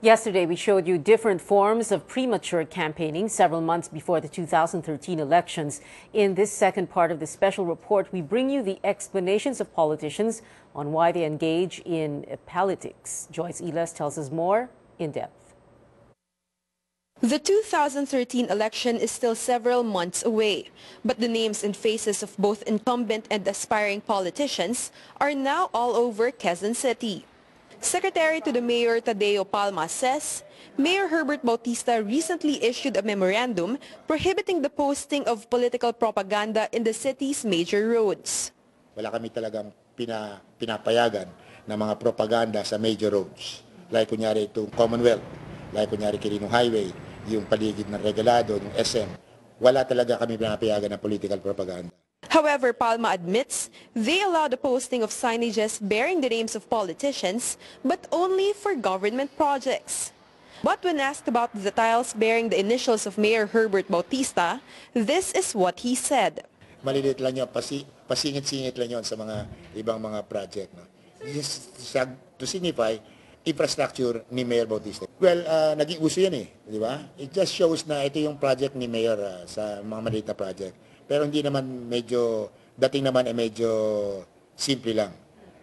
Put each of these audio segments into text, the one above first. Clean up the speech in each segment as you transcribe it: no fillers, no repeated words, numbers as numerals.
Yesterday, we showed you different forms of premature campaigning several months before the 2013 elections. In this second part of the special report, we bring you the explanations of politicians on why they engage in politics. Joyce Ilas tells us more in depth. The 2013 election is still several months away, but the names and faces of both incumbent and aspiring politicians are now all over Quezon City. Secretary to the Mayor Tadeo Palma says, Mayor Herbert Bautista recently issued a memorandum prohibiting the posting of political propaganda in the city's major roads. Wala kami talagang pinapayagan na mga propaganda sa major roads. Like kunyari itong Commonwealth, like kunyari Quirino Highway, yung paligid ng Regalado, yung SM. Wala talaga kami pinapayagan ng political propaganda. However, Palma admits they allow the posting of signages bearing the names of politicians, but only for government projects. But when asked about the tiles bearing the initials of Mayor Herbert Bautista, this is what he said. Maliliit lang yun, pasingit-singit lang yun sa mga ibang mga project. No? Just to signify infrastructure ni Mayor Bautista. Well, naging uso yan eh, di ba? It just shows na ito yung project ni Mayor sa mga maliit na project. Pero hindi naman dating naman ay medyo simple lang.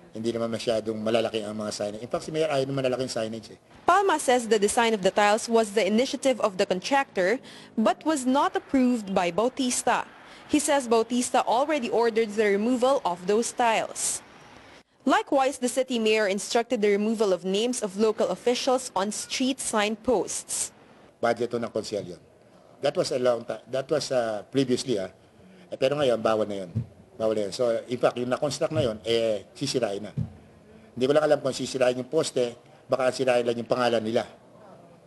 Hindi naman masyadong malalaki ang mga signage. In fact, si Mayor ayaw naman malalaking signage eh. Palma says the design of the tiles was the initiative of the contractor, but was not approved by Bautista. He says Bautista already ordered the removal of those tiles. Likewise, the city mayor instructed the removal of names of local officials on street signposts. Budget to ng konsel yun. That was a long time. That was previously pero ngayon bawal na yun. Bawal na yun. So in fact, yung na-construct na yun, sisirain na. Hindi ko lang alam kung sisirain yung poste, baka sirain lang yung pangalan nila.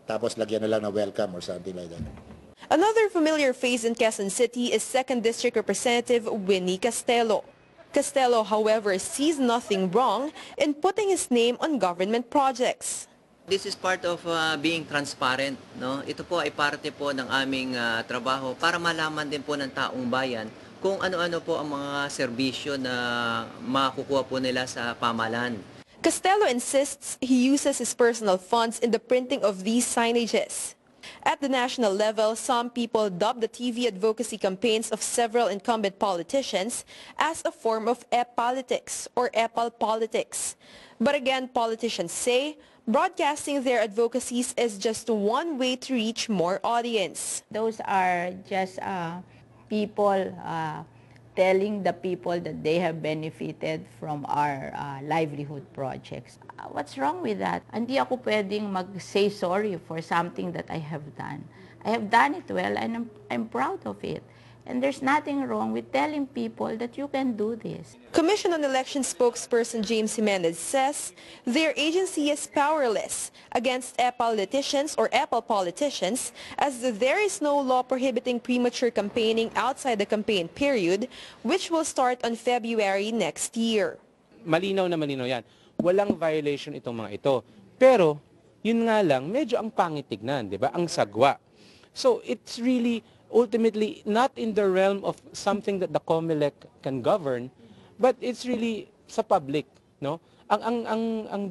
Tapos lagyan na lang na welcome or something like that. Another familiar face in Quezon City is 2nd District Representative Winnie Castelo. Castelo, however, sees nothing wrong in putting his name on government projects. This is part of being transparent, no? Ito po ay parte po ng aming trabaho para malaman din po ng taong bayan kung ano-ano po ang mga serbisyo na makukuha po nila sa pamahalaan. Castelo insists he uses his personal funds in the printing of these signages. At the national level, some people dub the TV advocacy campaigns of several incumbent politicians as a form of e-politics or epal politics. But again, politicians say broadcasting their advocacies is just one way to reach more audience. Those are just people telling the people that they have benefited from our livelihood projects. What's wrong with that? Hindi ako pwedeng mag-say sorry for something that I have done. I have done it well and I'm proud of it. And there's nothing wrong with telling people that you can do this. Commission on Election spokesperson James Jimenez says their agency is powerless against politicians or EPAL politicians as there is no law prohibiting premature campaigning outside the campaign period, which will start on February next year. Malinaw na malinaw yan. Walang violation itong mga ito. Pero, yun nga lang, medyo ang pangit tignan, di ba? Ang sagwa. So, it's really ultimately not in the realm of something that the COMELEC can govern, but it's really sa public, no? Ang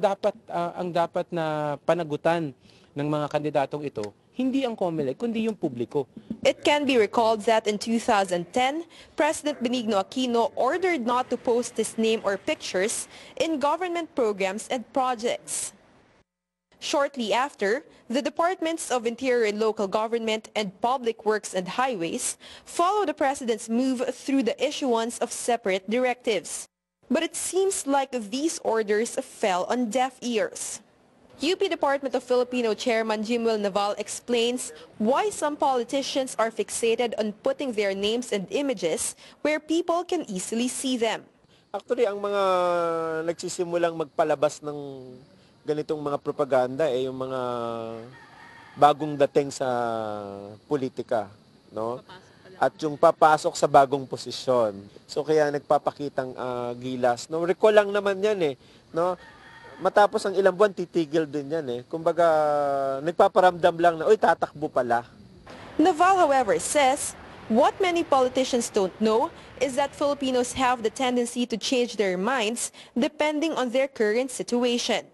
dapat na panagutan ng mga kandidatong ito, hindi ang COMELEC kundi yung publiko. It can be recalled that in 2010, President Benigno Aquino ordered not to post his name or pictures in government programs and projects. Shortly after, the Departments of Interior and Local Government and Public Works and Highways followed the President's move through the issuance of separate directives. But it seems like these orders fell on deaf ears. UP Department of Filipino Chairman Jimwell Naval explains why some politicians are fixated on putting their names and images where people can easily see them. Actually, ang mga nagsisimulang magpalabas ng ganitong mga propaganda yung mga bagong dating sa politika, no? At yung papasok sa bagong posisyon. So kaya nagpapakitang gilas. No, recall lang naman 'yan no? Matapos ang ilang buwan titigil din 'yan Kumbaga nagpaparamdam lang na oy tatakbo pala. Naval, however, says what many politicians don't know is that Filipinos have the tendency to change their minds depending on their current situation.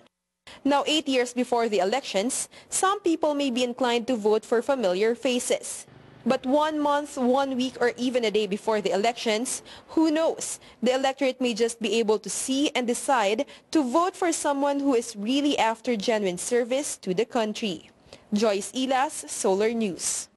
Now, 8 years before the elections, some people may be inclined to vote for familiar faces. But 1 month, 1 week, or even a day before the elections, who knows? The electorate may just be able to see and decide to vote for someone who is really after genuine service to the country. Joyce Ilas, Solar News.